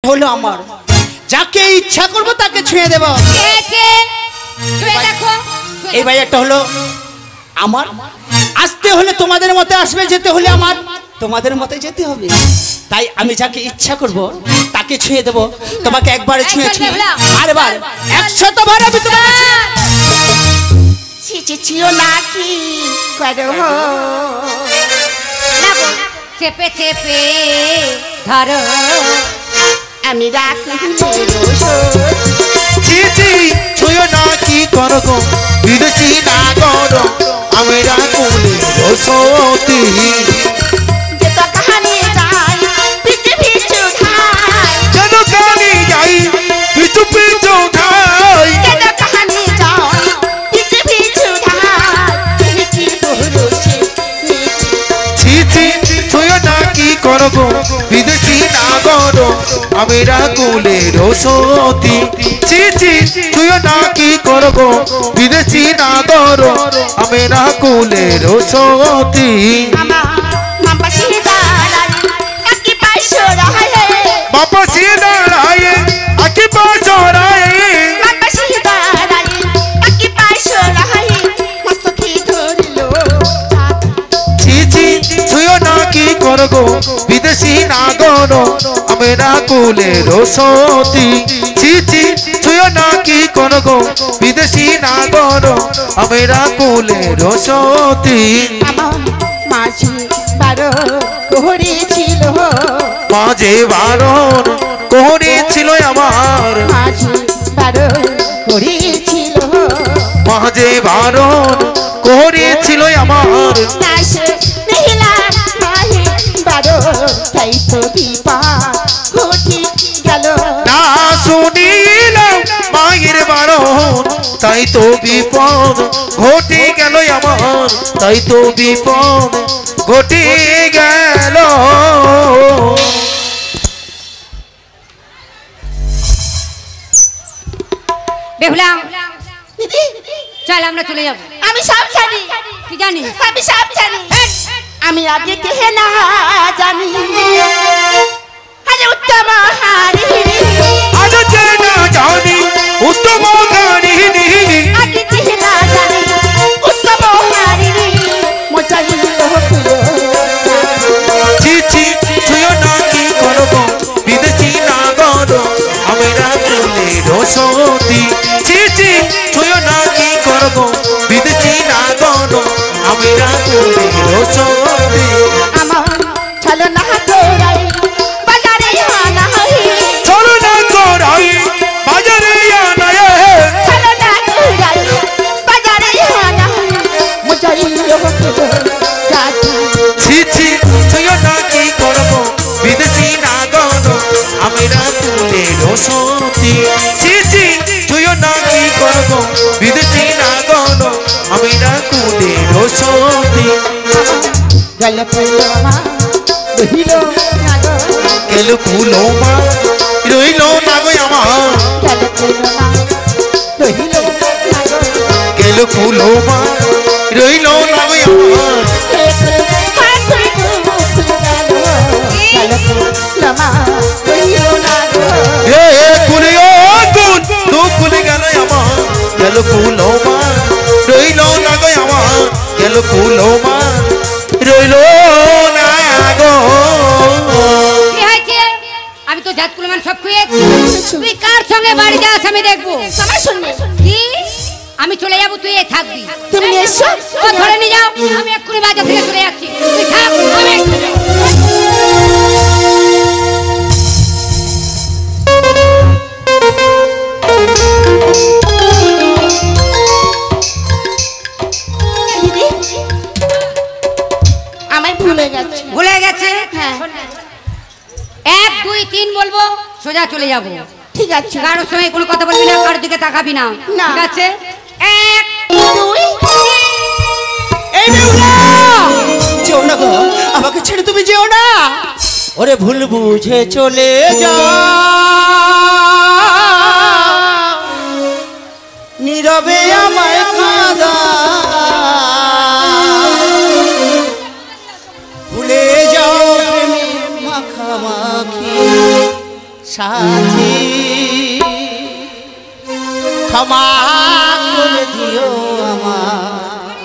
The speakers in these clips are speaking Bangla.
হলো আমার, যাকে ইচ্ছা করবো তাকে ছুঁয়ে দেব। এই বাজারটা হলো আমার, আসতে হলে তোমাদের মতে আসবে, যেতে হলে আমার তোমাদের মতে যেতে হবে। তাই আমি যাকে ইচ্ছা করব তাকে ছুঁয়ে দেব। তোমাকে একবারে ছুঁয়েছি, বারবার 100 বার আমি তোমাকে ছিও নাকি করো চেপে চেপে ধরো আমি রাখি ছুঁয়ো না কি করো গো বিদেশি না করো আমি রাখুনি রসতি যে তো কাহানি যাই পিছু পিছু খাই যেন কানি যাই পিছু পিছু খাই যে তো কাহানি যাই পিছু পিছু খাই নিচি বহরুছে ছি ছি ছুঁয়ো না কি করো গো বিদেশি না করো আমি রাখুনি রসতি ছি ছি ছুঁয়ো না কি করো গো বিদেশি না করো আমি রাখুনি রসতি মাম্পা সিদারাই আকি পাইছো রাহে বাবা সিদারাই আকি পাইছো রাহে মাম্পা সিদারাই আকি পাইছো রাহে মস্ত কি ধরলো ছি ছি ছুঁয়ো না কি করো গো বিদেশি না করো আমি রাখুনি রসতি ছি ছি ছুঁয়ো না কি করো গো বিদেশি না করো আমি রাখুনি রসতি মাঝে বারো করেছিল মাঝে বারণ করেছিল আমার মাঝে বারো করেছিল মাঝে বারণ করেছিল আমার নাশে নিহিলা মাঝে বারো তাই তো দীপা ঘটি গেল না শুনিলাম মায়ের বারণ তাই তো বিপদ ঘটে গেল আমার তাই তো বিপদ ঘটে গেল বেহুলা দিদি চল আমরা চলে যাব। আমি সব জানি, কি জানি? আমি সব জানি, আমি আগে কে না জানি আরে উত্তম হারি আজ যে না জানি উত্তম কাহিনী আগে কে না জানি উত্তম হারি মোচাইল হলো ছি ছি ছুঁয়ো না কি করবো বিদেশি না করো আমি রাখুনি রসতি ছি ছি ছুঁয়ো না কি করবো বিদেশি না করো আমি রাখুনি রসতি আমার চলো না তোরাই বাজারে আনা হই চলো না করাই বাজারে আনায় চলো না তোরাই বাজারে আনা হই মোচাইল হলো ছি ছি ছুঁয়ো না কি করবো বিদেশি না করো আমি রাখুনি রসতি ছি ছি ছুঁয়ো না কি করবো বিদেশি না করো আমি রাখুনি রসতি গেল মা রহিল না গো গেল ফুলো মা রইল না গো আমার গেল মা রহিল না গো গেল ফুলো মা রইল না গো আমার এ কুলি ও কুল তু কুলি গেল আমার গেল ফুলো মা রইল না গো আমার গেল ফুলো মা রইল না গো কি হয়েছে? আমি তো জাত কুলমান সব খুঁয়েছি। তুই কার সঙ্গে বাড়ি যাস আমি দেখবো। কি? আমি চলে যাবো, তুই এ থাকবি। তুমি এসো ও ধরে নিয়ে যাও, আমি এক্ষুনি বাজার থেকে চলে যাচ্ছি। তুই থাক, আমি এক্ষুনি যাবো। দিদি আমায় ভুলে গেছে ভুলে গেছে? হ্যাঁ 1 2 3 বলবো, সোজা চলে যাবো। ঠিক আছে কারোর সঙ্গে কোনো কথা বলবি না, কারোর দিকে তাকাবি না। না। ঠিক আছে? 1 দুই এই বেহুলা, যেও না গো, আমাকে ছেড়ে তুমি যেও না। ওরে ভুল বুঝে চলে যা, নীরবে আমায় কাঁদা, ভুলে যাও প্রেমে মাখামাখি সাথী ক্ষমা করে দিও আমার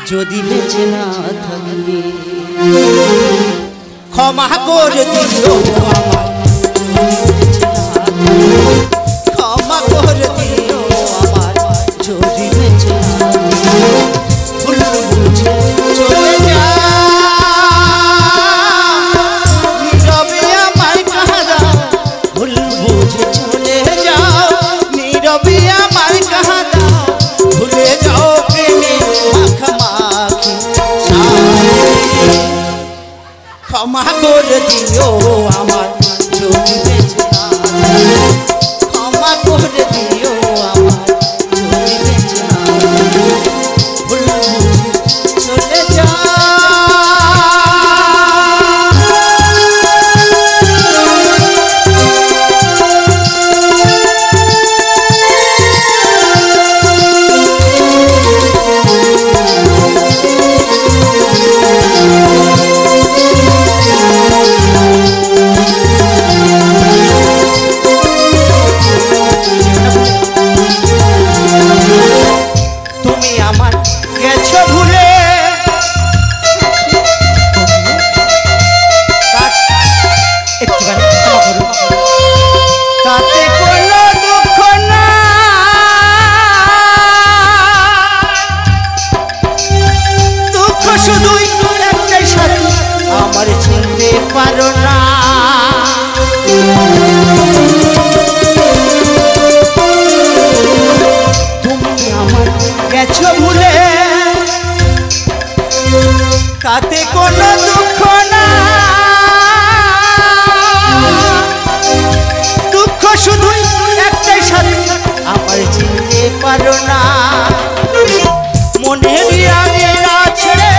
যদি বেঁচে না থাকি ক্ষমা করে দিও আমার ক্ষমা করে দিও আমার যদি বেঁচে না ভুল বুঝে চলে যা নীরবে আমায় কাঁদা ভুল বুঝে চলে যাও নীরবে আমায় কাঁদা ভুলে যাও প্রেমে মাখামাখি ক্ষমা করে দিও আমার যদি বেঁচে না ক্ষমা করে দিও আমার যদি বেঁচে না ভুল বুঝে চলে যা তুমি আমার গেছো ভুলে একটুখানি ক্ষমা করো তাতে কোনো দুঃখ না দুঃখ শুধুই একটাই সাথী আমার চিনতে পারো না তুমি আমার গেছো ভুলে তাতে কোনো দুঃখ না দুঃখ শুধুই একটাই সাথী আমার চিনতে পারো না মনের আগেরা ছেড়ে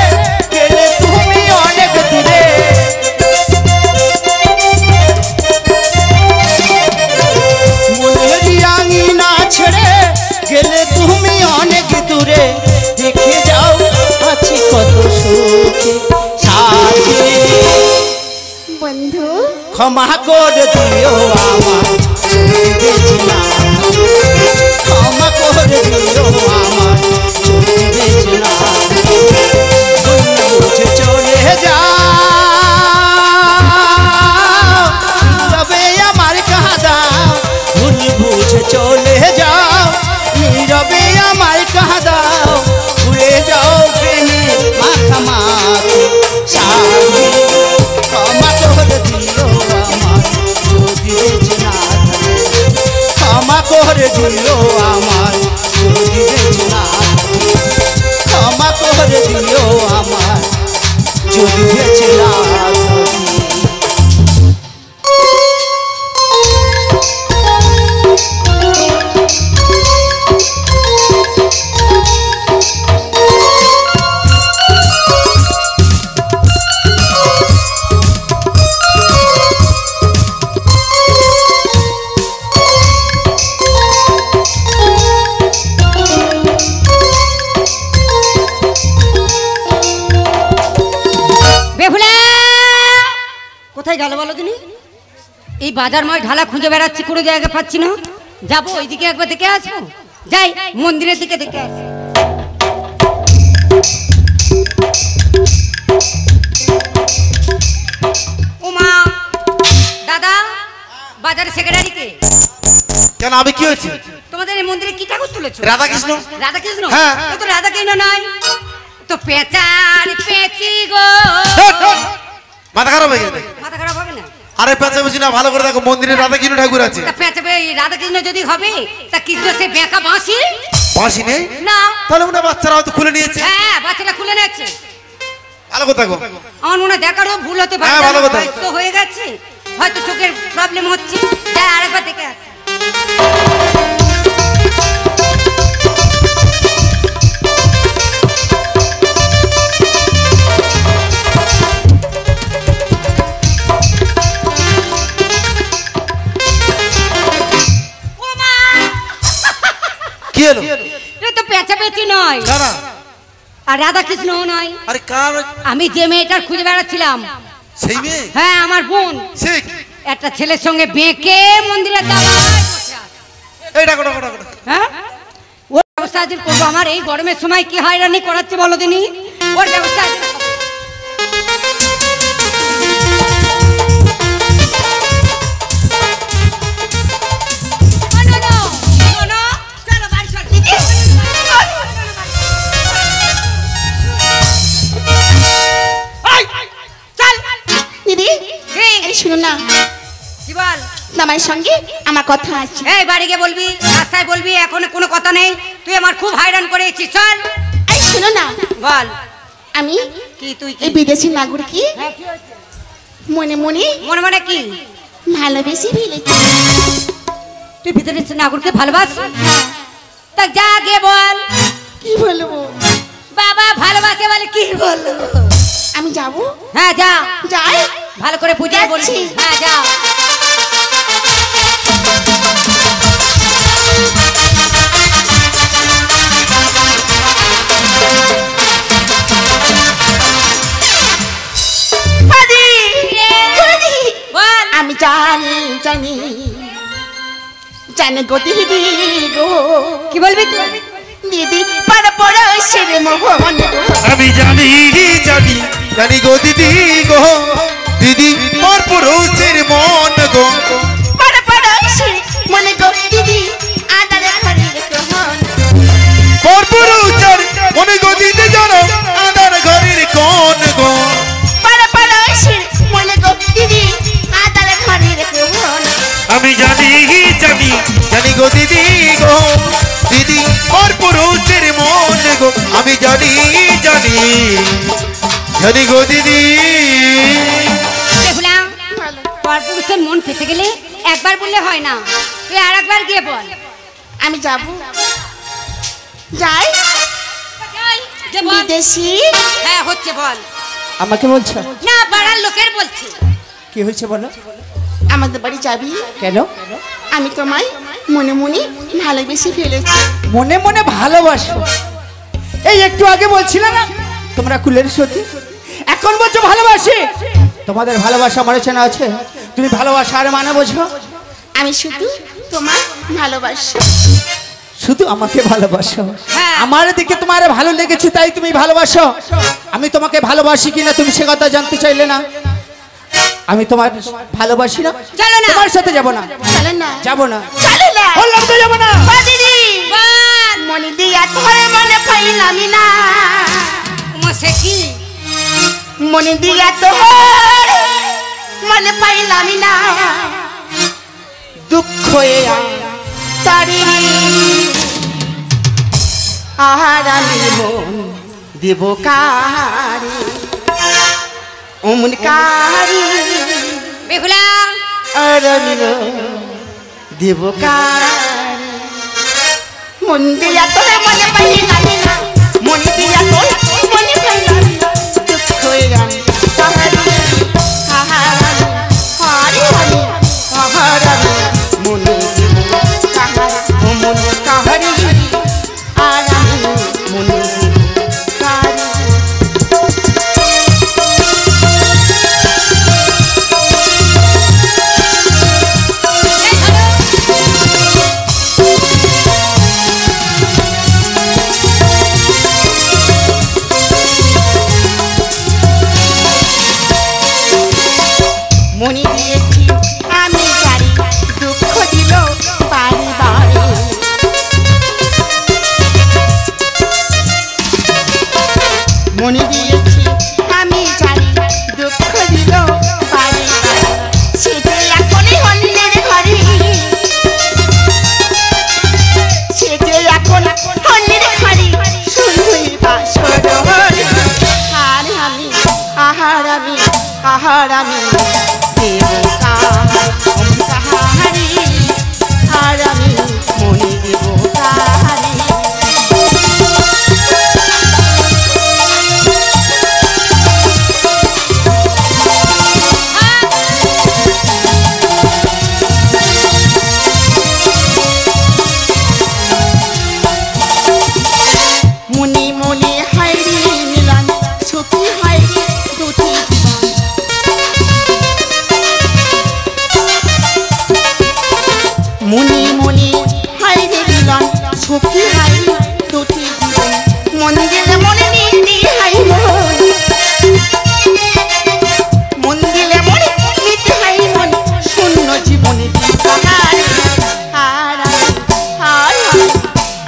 গেলে তুমি অনেক দূরে মনের আঙিনা ছেড়ে গেলে তুমি অনেক দূরে দেখে যাও আছি কত সুখে সাথী বন্ধু ক্ষমা করে দিও আমার যদি বেঁচে না ক্ষমা করে দিও আমার যদি বেঁচে না ভুল বুঝে চলে যাও নীরবে আমার কাঁদা ভুল বুঝে চলে যাও নীরবে আমার কাঁদা ভুলে যাও প্রেমে মাখামাখি সাথী ক্ষমা করে দিও আমার যদি বেঁচে না থাকি ক্ষমা করে দিও আমার যদি বেঁচে না থাকি ক্ষমা করে দিও আমার যদি বেঁচে না থাকি কোথায় গেল বলো দিনি এই বাজার ময় ঢালা খুঁজে বেড়াচ্ছি কোনো জায়গা পাচ্ছি না যাবো ওইদিকে একবার দেখে আসবো যাই মন্দিরের দিকে দেখে আসি ওমা দাদা বাজারের সেক্রেটারিকে কেন আমি কি হয়েছে তোমাদের এই মন্দিরে কি ঠাকুর তুলেছো রাধাকৃষ্ণ রাধাকৃষ্ণ হ্যাঁ। এ তো রাধাকৃষ্ণ নয় তো পেঁচার পেঁচি গো মাথা খারাপ হয়ে গেছে মাথা খারাপ হবে না আরে পেঁচা বেশি না ভালো করে দেখো মন্দিরে রাধাকৃষ্ণ ঠাকুর আছে তা পেঁচাবে রাধাকৃষ্ণ যদি হবে তা কৃষ্ণ সে বেঁকা বাঁশি বাঁশি নেই না তাহলে মনে হয় বাচ্চারা হয়তো খুলে নিয়েছে হ্যাঁ বাচ্চাটা খুলে নিচ্ছে ভালো কথা গো আমার মনে হয় দেখারও ভুল হতে পারে হ্যাঁ, ভালো কথা। বয়স তো হয়ে গেছে হয়তো চোখের প্রবলেম হচ্ছে যাই আরেকবার দেখে আসি কি হলো এটা তো পেঁচাপেচি নয় কারা আর রাধা কৃষ্ণ নয় আরে কার আমি যে মেয়েটার খুঁজে বেড়াচ্ছিলাম সেই মেয়ে হ্যাঁ আমার বোন সে একটা ছেলের সঙ্গে বেঁকে মন্দিরের দাওয়ায় বসে আছে। এই ডাকো ডাকো ডাকো ডাকো। হ্যাঁ ওর ব্যবস্থা আজ করবো। আমার এই গরমের সময় কি হয়রানি করাচ্ছে বলো দিনি, ওর ব্যবস্থা আজ করবো। দিদি এই শুনো না, কি বল? তোমার সঙ্গে আমার কথা আছে। এই বাড়ি গিয়ে বলবি, রাস্তায় বলবি, এখন কোনো কথা নেই। তুই আমার খুব হয়রান করেছিস, চল। এই শুনো না, বল। আমি কি তুই কি? এই বিদেশি নাগরিককে হ্যাঁ, কি হয়েছে? মনে মনে মনে মনে কি? ভালোবেসে ফেলেছি। তুই বিদেশি নাগরিককে ভালোবাস? তা যা গিয়ে বল। কি বলবো? বাবা ভালোবাসে বলে কি বলবো? আমি যাবো? হ্যাঁ যা, যাই। ভালো করে বুঝিয়ে বলছি। যাচ্ছি। হ্যাঁ যা। পাদি, পাদি। বল। আমি জানি জানি জানি গো দিদি গো, কি বলবি তুই? দিদি পর পরশের মোহন গো। আমি জানি জানি জানি গো দিদি গো, দিদি মোর পুরুষের মন গো। পর পরশের মনে গো দিদি আদার ঘরের কোহন। মোর পুরুষের মনে গো দিদি জানো আদার ঘরের কোন গো। পর পরশের মনে গো দিদি আদার ঘরের কোহন। আমি জানি জানি জানি গো দিদি গো, দিদি মোর পুরুষের মন গো। আমি জানি জানি জানি গো দিদি। দেখলাম পরপুরুষের মন পেতে গেলে একবার বললে হয় না, তুই আর একবার গিয়ে বল। আমি যাব, যাই যে বল। বিদেশি। হ্যাঁ হচ্ছে, বল। আমাকে বলছো? না, পাড়ার লোকের বলছি। কি হয়েছে বলো? আমাদের বাড়ি যাবি? কেন? আমি তোমায় মনে মনে ভালোবেসে ফেলেছি। মনে মনে ভালোবাসো? এই একটু আগে বলছিলে না তোমরা কুলের সতী, এখন বলছো ভালোবাসি? তোমাদের ভালোবাসা আমার চেনা আছে? তুমি ভালোবাসা আর মানে বোঝো? আমি শুধু তোমায় ভালোবাসি। শুধু আমাকে ভালোবাসো? হ্যাঁ। আমার দিকে তোমার ভালো লেগেছে তাই তুমি ভালোবাসো? আমি তোমাকে ভালোবাসি কিনা তুমি সে কথা জানতে চাইলে না? আমি তোমার ভালোবাসি না? চলো না। তোমার সাথে যাব না। চলো না, যাবো না। চলো না। বললাম তো যাবো না। ও দিদি, বল। মনে দিয়া তোরে মনে পাইলামি না। সে কি? মনে দিয়া তোর মনে পাইলামি না। দুঃখ তারি আর আমি মন দেব কারি, অমন কারি বেহুলা। আর আমি দেব কারি। মন দিয়া তোরে মনে পাইলামি না, মন দিয়া তোর মনে পাইলামি না। দুঃখ আমি তাহারি আহারানি হারি আহারানি মনে দেব কাহারি, অমন কাহারি আর আমি মনে দেব কারি। মনে মনে হাই রে দিলাম সখী হাই দুটি জীবন মন দিলে মনে নিতে হাই মন দিলে মনে নিতে হাই মন শূন্য জীবনে দিশাহারা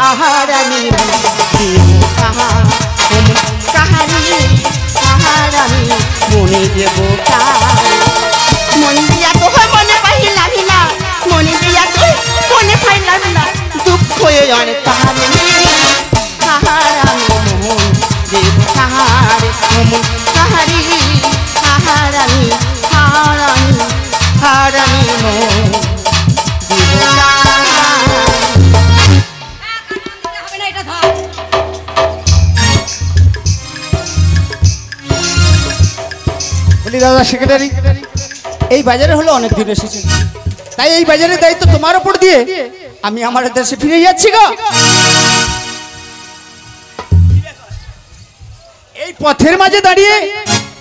আহারানি কাহারানি মনে দেব মন দিয়া তো মনে পাইলাম না মনে দিয়া তো মনে পাইলাম না দুঃখ অনেক কাহারানি মন দেব কাহারে মন কাহারি কাহারানি হারানি হারানি মন দাদা সেক্রেটারি, এই বাজারে হলো অনেক দিন এসেছে, তাই এই বাজারের দায়িত্ব তোমার উপর দিয়ে আমি আমার দেশে ফিরে যাচ্ছি গো। এই পথের মাঝে দাঁড়িয়ে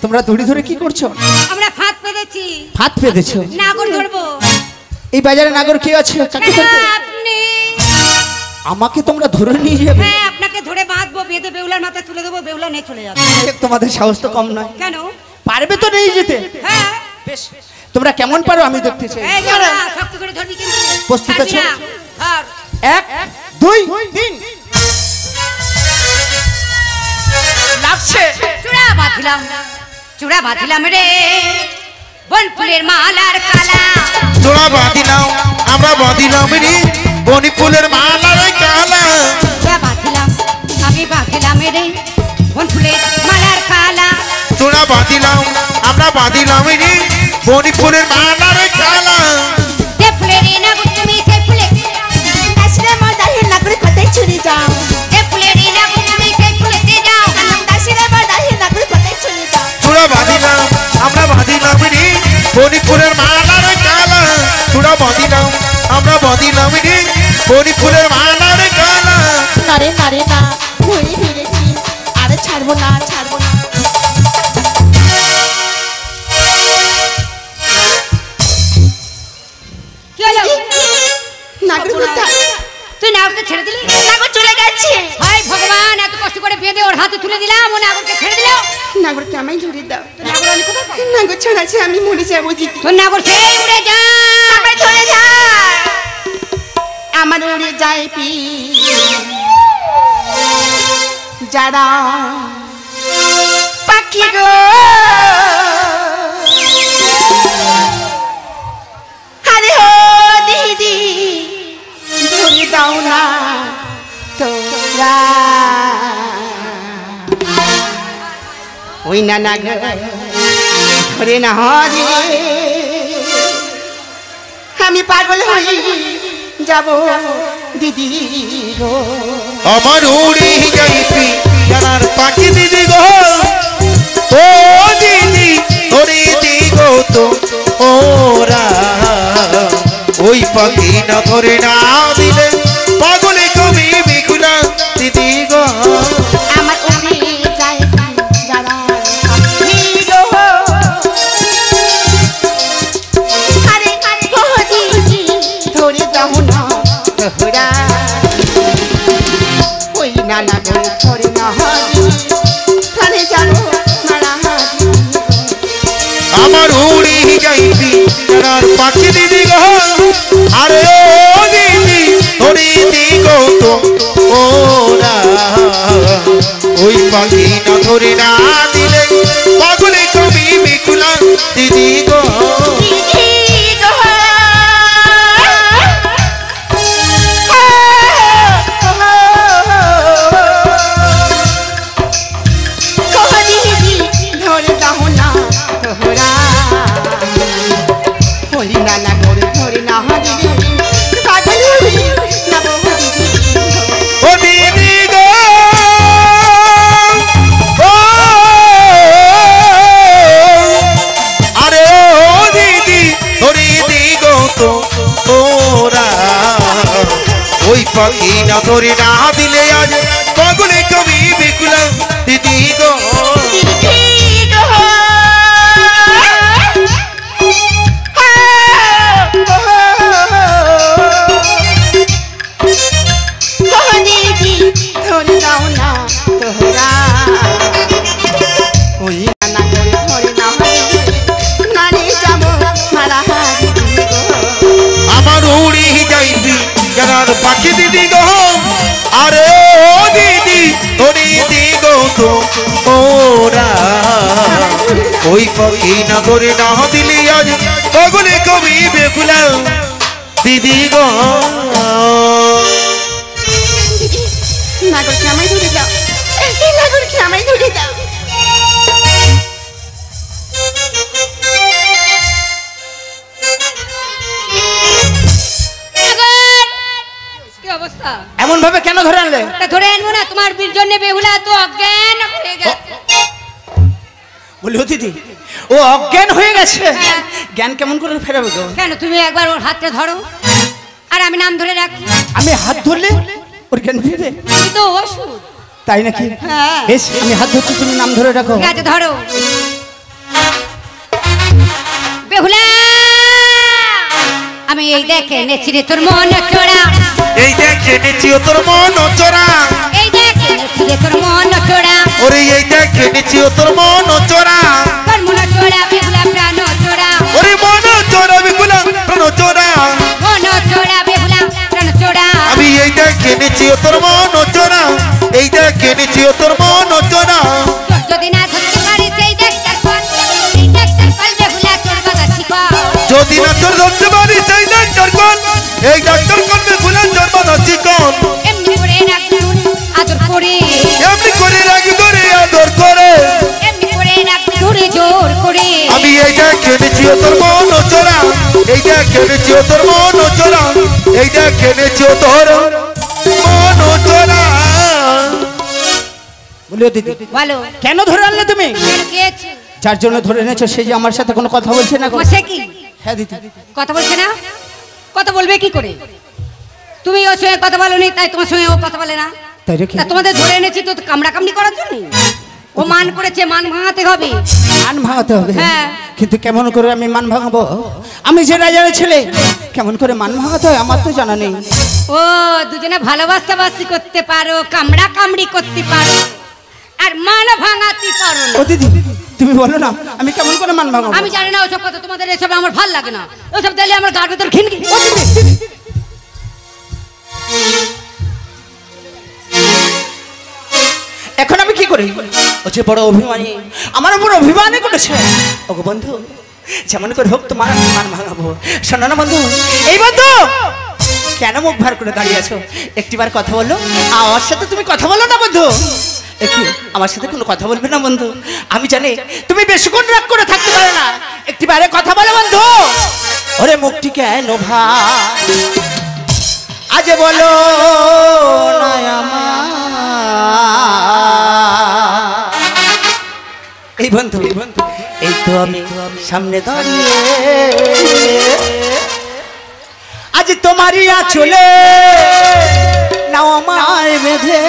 তোমরা দড়ি ধরে কি করছো? আমরা ফাঁদ পেতেছি। ফাঁদ পেতেছো? নাগর ধরবো। এই বাজারে নাগর কে আছে? কাকে ধরবে? আপনি। আমাকে তোমরা ধরে নিয়ে যাবে? হ্যাঁ, আপনাকে ধরে বাঁধবো, বেঁধে বেউলার মাথায় তুলে দেবো, বেউলা নিয়ে চলে যাবে। তোমাদের সাহস তো কম নয়। কেন? পারবে তো নিয়ে যেতে? হ্যাঁ। বেশ, তোমরা কেমন পারো আমি দেখতে চাই। এই যারা শক্ত করে ধরবি কিন্তু। প্রস্তুত আছো? ধর। 1 2 3 লাগছে। চূড়া বাঁধিলাম রে বন ফুলের মালার কালা। চূড়া বাঁধিলাম আমরা বাঁধিলাম রে বনি ফুলের মালার কালা। চূড়া বাঁধিলাম আমি বাঁধিলাম রে বন ফুলের মালার কালা। চূড়া বাঁধিলাম আমরা বাঁধিলাম রে বনি ফুলের মালার কালা। যে ফুলের না তুমি সে ফুলে আসলে মজা হে নাগরে কোথায় চলে যাও। যে ফুলের না তুমি সে ফুলেতে যাও। আসলে মজা হে নাগরে কোথায় চলে যাও। চূড়া বাঁধিলাম আমরা বাঁধিলাম রে বনি ফুলের মালার কালা। চূড়া বাঁধিলাম আমরা বাঁধিলাম রে বনি ফুলের মালার কালা। নারে নারে না ঘুরে ফিরেছি আরে ছাড়বো না ছাড়বো না। কি হলো? নাগরে কোথায়? তুই নাগরকে ছেড়ে দিলি? নাগর চলে গেছে। হায় ভগবান, এত কষ্ট করে বেঁধে ওর হাতে তুলে দিলাম, ও নাগরকে ছেড়ে দিল। নাগরকে আমায় ধরে দাও। তোর নাগর আমি কোথায় পাবো? নাগর ছাড়াছে আমি মরে যাবো দিদি। তোর নাগর সেই উড়ে যা। আমায় ধরে যায় আমার উড়ে যায় পি যারা পাখি গো আরে ও দিদি ধরে দাও না তোরা ওই না নাগর ধরে না হরে আমি পাগল হয়ে যাব দিদি গো। আমার উড়ে যাইবি জানার পাখি দিদি গো। ও দিদি ওরে দিগো তো ওরা ওই পাখি না ধরে না দিলে পাগলে কবি বিকুলা দিদি গো। আমার উড়ে যায় যারা পাখি গো আরে ও দিদি ধরে দাও না তোরা ওই নানা গো ধরে না দিদি প্রাণে যাবো মারা আমার উড়ে যাইবি জানার পাখি দিদি গো। আরে ও দিদি ওরে দিগো তো ওরা ওই পাখি না ধরে না দিলে পাগলে কবি বিকুলা দিদি গো। দিদি গো দিদি ধরে দাও না তোরা বলি না না করে ধরে না দিদি পাগল হয়ে যাব দিদি ও দিদি গো ও আরে ও দিদি ওরে দিগো তো ওরা ওই পাখি না ধরে না দিলে আজ পাগলে কবি বিকুলা দিদি গো। দিদি গো ওই পাখি নগরে না দিলি আজ পাগলে কবি বেকুলা দিদি গো নাগরকে আমায় ধরে দাও, এই নাগরকে আমায় ধরে দাও। কি অবস্থা? এমন ভাবে কেন ধরে আনলে? তা ধরে আনবো না, তোমার বীর জন্য বেহুলা তো অজ্ঞান হয়ে গেছে। বলি ও দিদি, ও অজ্ঞান হয়ে গেছে? জ্ঞান কেমন করে ফেরাবে গো? কেন তুমি একবার ওর হাতটা ধরো আর আমি নাম ধরে রাখি। আমি হাত ধরলে ওর জ্ঞান ফিরবে? তুমি তো ওষুধ। তাই নাকি? হ্যাঁ। বেশ, আমি হাত ধরছি, তুমি নাম ধরে রাখো। ঠিক আছে, ধরো। বেহুলা, আমি এই দেখে নেছি রে তোর মন চোরা, এই দেখে নেছি ও তোর মন চোরা, এই দেখে নেছি রে তোর মন চোরা, ওরে এই দেখে নেছি ও তোর মন চোরা, তোর মন চোরা বেহুলা প্রাণ চোরা, ওরে মন চোরা বিকুলা প্রাণ চোরা, মন চোরা বেহুলা প্রাণ চোরা। আমি এই দেখে নেছি ও তোর মন চোরা, এই দেখে নেছি ও তোর মন চোরা। তোর যদি না ধরতে পারি সেই ডাক্তার কল, এই ডাক্তার কল বেহুলা তোর কথা শিখা। যদি না তোর ধরতে পারি সেই ডাক্তার কোন, এই ডাক্তার কোন বিকুলা তোর কথা শিকন। এমনি করে রাখবি আদর করে, এমনি করে রাখি ধরে আদর করে, এমনি করে রাখবি ধরে জোর করে। আমি এই দেখে নেছি ও তোর মন চোরা, এই দেখে নেছি ও তোর মন চোরা, এই দেখে নেছি ও তোর মন চোরা। বলি ও দিদি, বলো কেন ধরে আনলে তুমি? কেন গিয়েছি? যার জন্য ধরে এনেছো সে যে আমার সাথে কোনো কথা বলছে না গো। সে কি হ্যাঁ দিদি। কথা বলছে না? কথা বলবে কি করে? তুমি ওর সঙ্গে কথা বলোনি, তাই তোমার সঙ্গে ও কথা বলে না। তাই রেখে তা তোমাদের ধরে এনেছি তো কামড়া কামড়ি করার জন্য। ও মান করেছে, মান ভাঙাতে হবে। মান ভাঙাতে হবে? হ্যাঁ। কিন্তু কেমন করে আমি মান ভাঙাবো? আমি যে রাজার ছেলে, কেমন করে মান ভাঙাতে হয় আমার তো জানা নেই। ও দুজনে ভালোবাসাবাসি করতে পারো, কামড়া কামড়ি করতে পারো, আর মান ভাঙাতে পারো না। ও দিদি, তুমি বলো না আমি কেমন করে মান ভাঙাবো? আমি জানি না ওসব কথা, তোমাদের এসব আমার ভাল লাগে না। ওসব দিলে আমার গার ভেতর ঘিনঘিন। ও দিদি, এখন আমি কি করি? ও যে বড় অভিমানী, আমার উপর অভিমানী করেছে। ওগো বন্ধু, যেমন করে হোক তোমার আমি মান ভাঙাবো। শোনো না বন্ধু, এই বন্ধু, কেন মুখ ভার করে দাঁড়িয়ে আছো? একটিবার কথা বলো। আমার সাথে তুমি কথা বলো না বন্ধু। একটু আমার সাথে কোনো কথা বলবে না বন্ধু? আমি জানি তুমি বেশিক্ষণ রাগ করে থাকতে পারো না, একটিবারে কথা বলো বন্ধু। ওরে মুখটি কেন ভাই আজ বলো না আমার। এই বন্ধু, এই তো আমি সামনে দাঁড়িয়ে, আজ তোমারই আঁচলে নাও আমায় বেঁধে,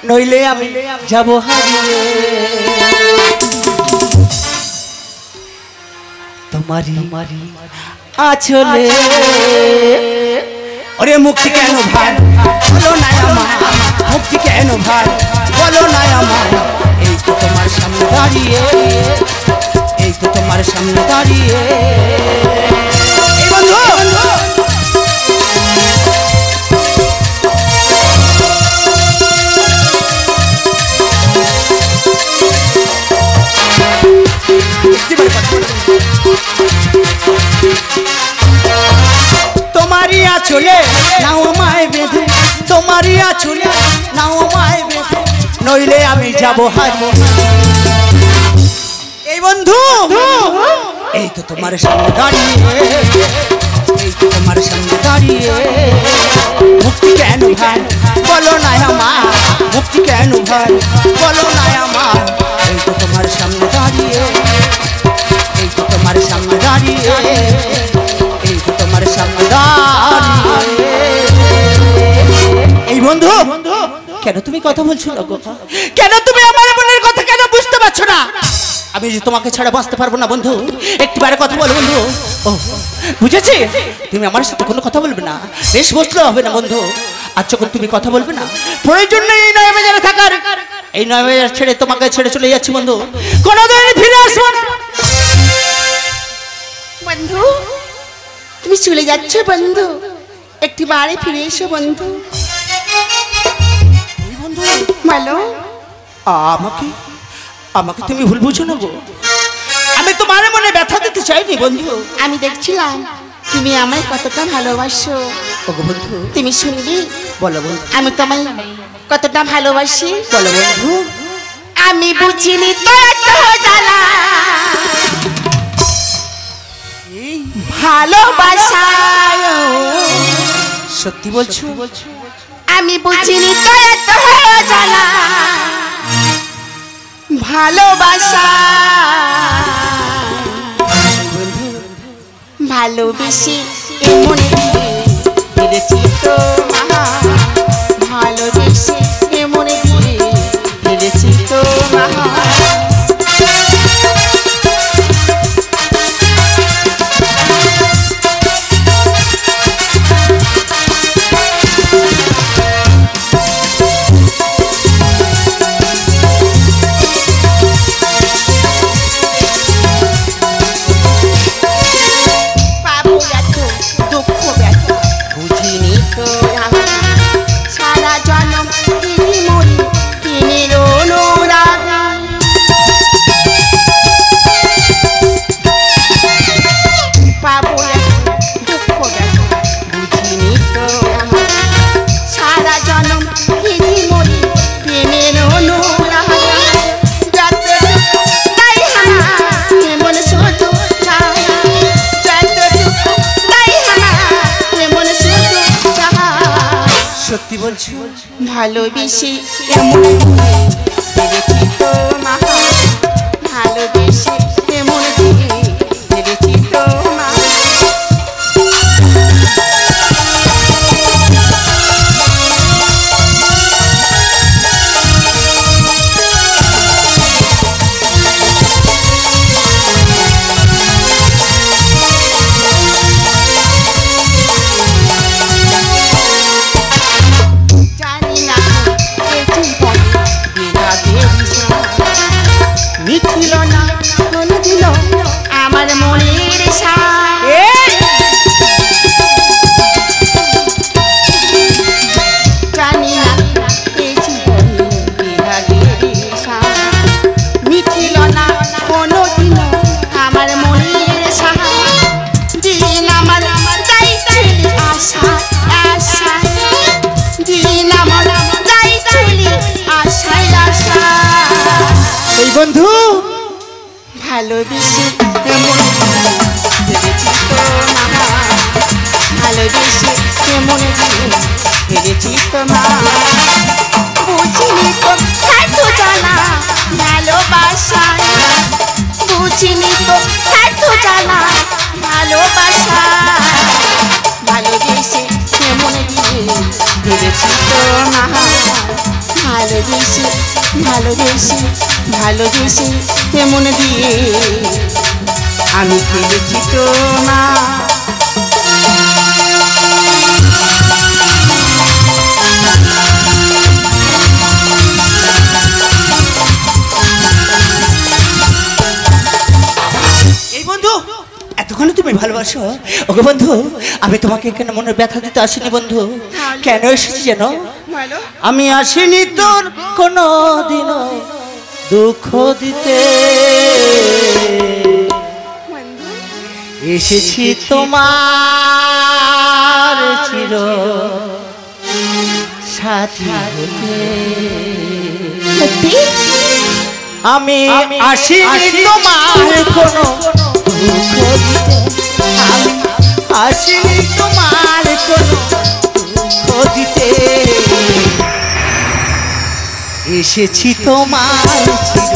নইলে আমি যাব হারিয়ে। তোমারই আঁচলে, ওরে মুক্তি কেন ভাই বলো না আমার, মুক্তি কেন ভাই বলো না আমার। এই তো তোমার সামনে দাঁড়িয়ে, এই তো তোমার সামনে দাঁড়িয়ে। এই বন্ধু, তোমারই আঁচলে নাও আমায় বেঁধে, তোমারই আঁচলে নাও আমায় বেঁধে, নইলে আমি যাব হারিয়ে। এই বন্ধু, এই তো তোমার সামনে দাঁড়িয়ে, এই তো তোমার সামনে দাঁড়িয়ে। মুক্তি কেন ভাই বলো না আমার, মুক্তি কেন ভাই বলো না আমার। এই তো তোমার সামনে দাঁড়িয়ে, এই তো তোমার সামনে দাঁড়িয়ে, এই তো তোমার সামনে দাঁড়িয়ে। এই বন্ধু, কেন তুমি কথা বলছো না গো? কেন তুমি আমার মনের কথা কেন বুঝতে পারছো না? আমি যে তোমাকে ছাড়া বাঁচতে পারবো না বন্ধু, একটিবারে কথা বলো বন্ধু। ও বুঝেছি, তুমি আমার সাথে কোনো কথা বলবে না, বেশ বসলে হবে না বন্ধু। আর যখন তুমি কথা বলবে না, প্রয়োজন নেই এই নয় বাজারে থাকার। এই নয় বাজার ছেড়ে তোমাকে ছেড়ে চলে যাচ্ছি বন্ধু, কোনোদিন ফিরে আসবো না। বন্ধু, তুমি চলে যাচ্ছ বন্ধু, একটি বারে ফিরে এসো বন্ধু। বন্ধু বলো আমাকে আমাকে তুমি ভুল বুঝো না গো, আমি তোমার মনে ব্যথা দিতে চাইনি বন্ধু। আমি দেখছিলাম তুমি আমায় কতটা ভালোবাসো। ওগো বন্ধু, তুমি শুনবি? বলো বন্ধু। আমি তোমায় কতটা ভালোবাসি। বলো বন্ধু। আমি বুঝিনি তো এত জ্বালা ভালোবাসায়। সত্যি বলছো? আমি বুঝিনি তো এত জ্বালা ভালোবাসা। ভালোবেসে এমন ফিরেছি তো মা, ভালোবেসে এমন ফিরেছি তো মা। সত্যি বলছো? ভালোবেসে এমন ফিরেছি তো মা, ভালোবেসে এমন ফিরেছি তো মা। মিছিল না কোনদিন আমার মনের জানি না মিছিল না কোনদিন আমার মনের দিন আমার যাইছিলি আশা আশা, দিন আমার যাইছিলি আশায় আশা। এই বন্ধু ভালোবেসে এমন ফিরেছি তো মা, ভালোবেসে এমন ফিরেছি তো মা। বুঝিনি তো এত জানা ভালোবাসা, বুঝিনি তো এত জানা ভালোবাসা। ভালোবেসে এমন ফিরেছি তো মা, ভালোবেসে ভালোবেসে ভালোবেসে এমন দিয়ে আমি ফিরেছি তো মা। এই বন্ধু, এতক্ষণ তুমি ভালোবাসো? ওকে বন্ধু, আমি তোমাকে এখানে মনে ব্যথা দিতে আসিনি বন্ধু। কেন এসেছি জানো? আমি আসিনি তোর কোনো দিনও দুঃখ দিতে, এসেছি তোমার চির সাথী হতে। আমি আসিনি তোমার কোনো দুঃখ দিতে, আমি আসিনি তোমার কোনো দুঃখ দিতে, এসেছি তোমার চির